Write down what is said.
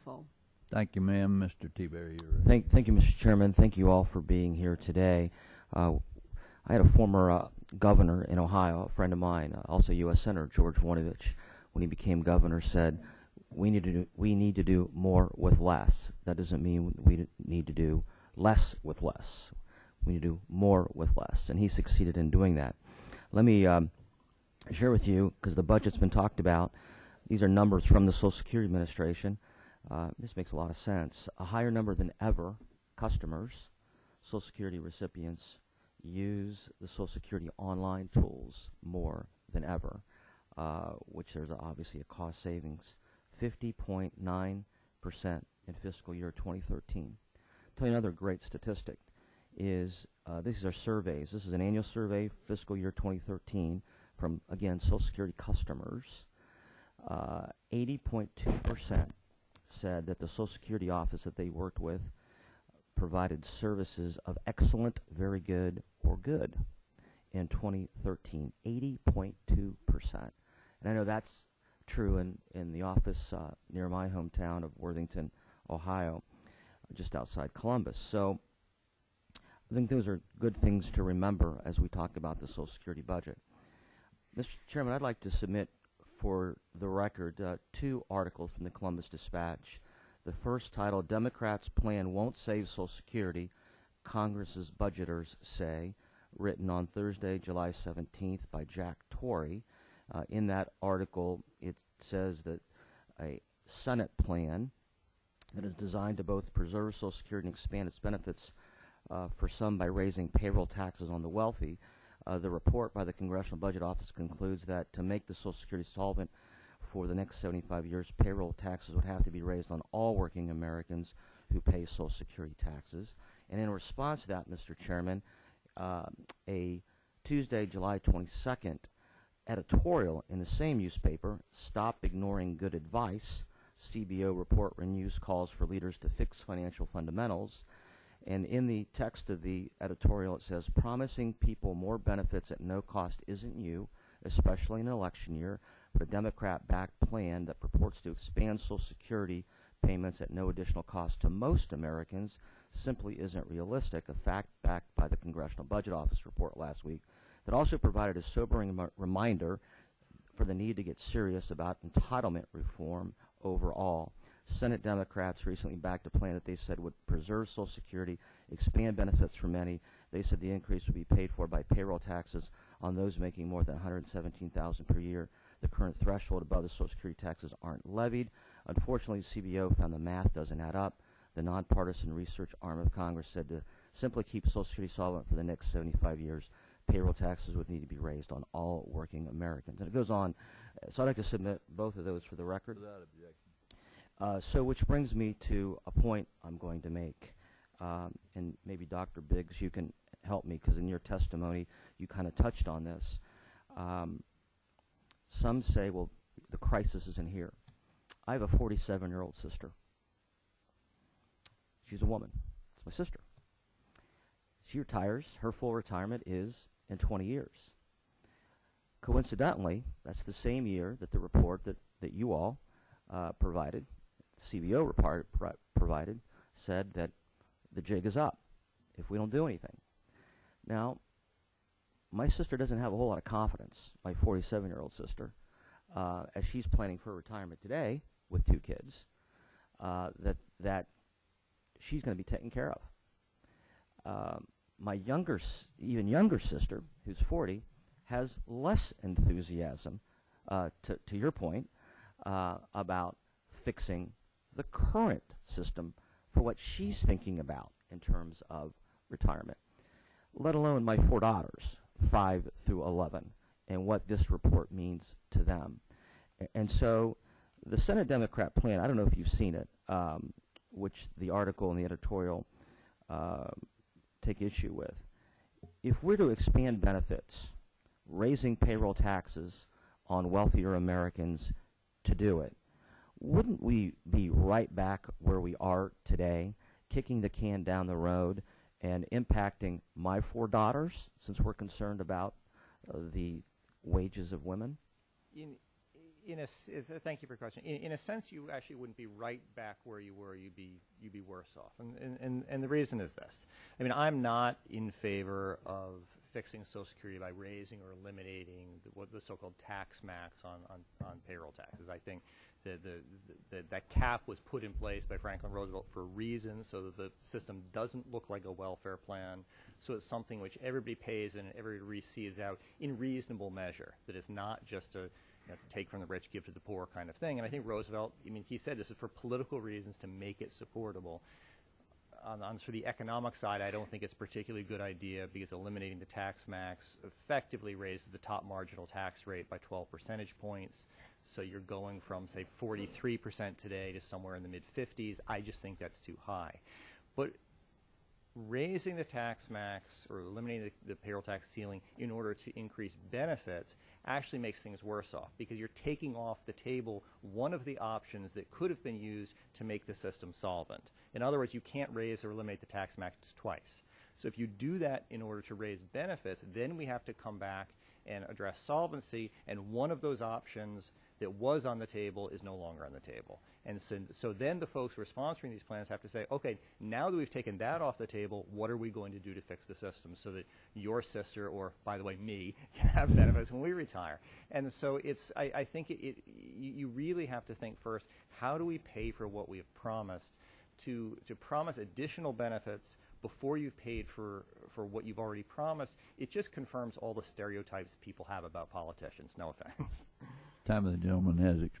helpful. Thank you, ma'am. Mr. Tiberi. Thank you, Mr. Chairman. Thank you all for being here today. I had a former governor in Ohio, a friend of mine, also U.S. Senator George Voinovich, when he became governor, said we need to do more with less. That doesn't mean we need to do less with less. We need to do more with less, and he succeeded in doing that. Let me share with you, because the budget's been talked about. These are numbers from the Social Security Administration. This makes a lot of sense. A higher number than ever customers, Social Security recipients, use the Social Security online tools more than ever, which there's obviously a cost savings, 50.9% in fiscal year 2013. I'll tell you another great statistic is these are surveys. This is an annual survey, fiscal year 2013, from, again, Social Security customers. 80.2% said that the Social Security office that they worked with provided services of excellent, very good, or good in 2013. 80.2%. And I know that's true in the office near my hometown of Worthington, Ohio, just outside Columbus. So I think those are good things to remember as we talk about the Social Security budget. Mr. Chairman, I'd like to submit for the record 2 articles from the Columbus Dispatch. The first, titled Democrats' Plan Won't Save Social Security, Congress's Budgeters Say, written on Thursday, July 17th by Jack Torrey. In that article, it says that a Senate plan that is designed to both preserve Social Security and expand its benefits for some by raising payroll taxes on the wealthy. The report by the Congressional Budget Office concludes that to make the Social Security solvent for the next 75 years, payroll taxes would have to be raised on all working Americans who pay Social Security taxes. And in response to that, Mr. Chairman, a Tuesday, July 22nd editorial in the same newspaper, Stop Ignoring Good Advice, CBO report renews calls for leaders to fix financial fundamentals. And in the text of the editorial, it says, promising people more benefits at no cost isn't you, especially in an election year, but a Democrat-backed plan that purports to expand Social Security payments at no additional cost to most Americans simply isn't realistic, a fact backed by the Congressional Budget Office report last week that also provided a sobering reminder for the need to get serious about entitlement reform overall. Senate Democrats recently backed a plan that they said would preserve Social Security, expand benefits for many. They said the increase would be paid for by payroll taxes on those making more than $117,000 per year. The current threshold above the Social Security taxes aren't levied. Unfortunately, CBO found the math doesn't add up. The nonpartisan research arm of Congress said to simply keep Social Security solvent for the next 75 years, payroll taxes would need to be raised on all working Americans. And it goes on. So I'd like to submit both of those for the record. Without objection. So which brings me to a point I'm going to make. And maybe Dr. Biggs, you can help me, because in your testimony you kind of touched on this. Some say, well, the crisis isn't here. I have a 47-year-old sister. She's a woman. It's my sister. She retires. Her full retirement is in 20 years. Coincidentally, that's the same year that the report that you all provided, CBO provided, said that the jig is up if we don't do anything. Now, my sister doesn't have a whole lot of confidence, my 47-year-old sister, as she's planning for retirement today with 2 kids, that she's going to be taken care of. My even younger sister, who's 40, has less enthusiasm, to your point, about fixing the current system for what she's thinking about in terms of retirement, let alone my 4 daughters, 5 through 11, and what this report means to them. And so the Senate Democrat plan, I don't know if you've seen it, which the article and the editorial take issue with. If we're to expand benefits, raising payroll taxes on wealthier Americans to do it, wouldn't we be right back where we are today, kicking the can down the road and impacting my 4 daughters, since we're concerned about the wages of women? Thank you for your question. In a sense, you actually wouldn't be right back where you were. You'd be worse off. And the reason is this. I mean, I'm not in favor of fixing Social Security by raising or eliminating the so-called tax max on payroll taxes. I think that cap was put in place by Franklin Roosevelt for a reason, so that the system doesn't look like a welfare plan, so it's something which everybody pays and everybody receives out in reasonable measure, that it's not just a take from the rich, give to the poor kind of thing. And I think Roosevelt, I mean, he said this is for political reasons to make it supportable. For the economic side, I don't think it's a particularly good idea because eliminating the tax max effectively raises the top marginal tax rate by 12 percentage points. So you're going from, say, 43% today to somewhere in the mid-50s. I just think that's too high. But raising the tax max or eliminating the payroll tax ceiling in order to increase benefits actually makes things worse off, because you're taking off the table one of the options that could have been used to make the system solvent. In other words, you can't raise or eliminate the tax max twice. So if you do that in order to raise benefits, then we have to come back and address solvency, and one of those options that was on the table is no longer on the table. And so then the folks who are sponsoring these plans have to say, okay, now that we've taken that off the table, what are we going to do to fix the system so that your sister, or by the way, me, can have benefits when we retire? And so I think you really have to think first, how do we pay for what we have promised? To promise additional benefits before you've paid for what you've already promised, it just confirms all the stereotypes people have about politicians. No offense. Time of the gentleman has expired.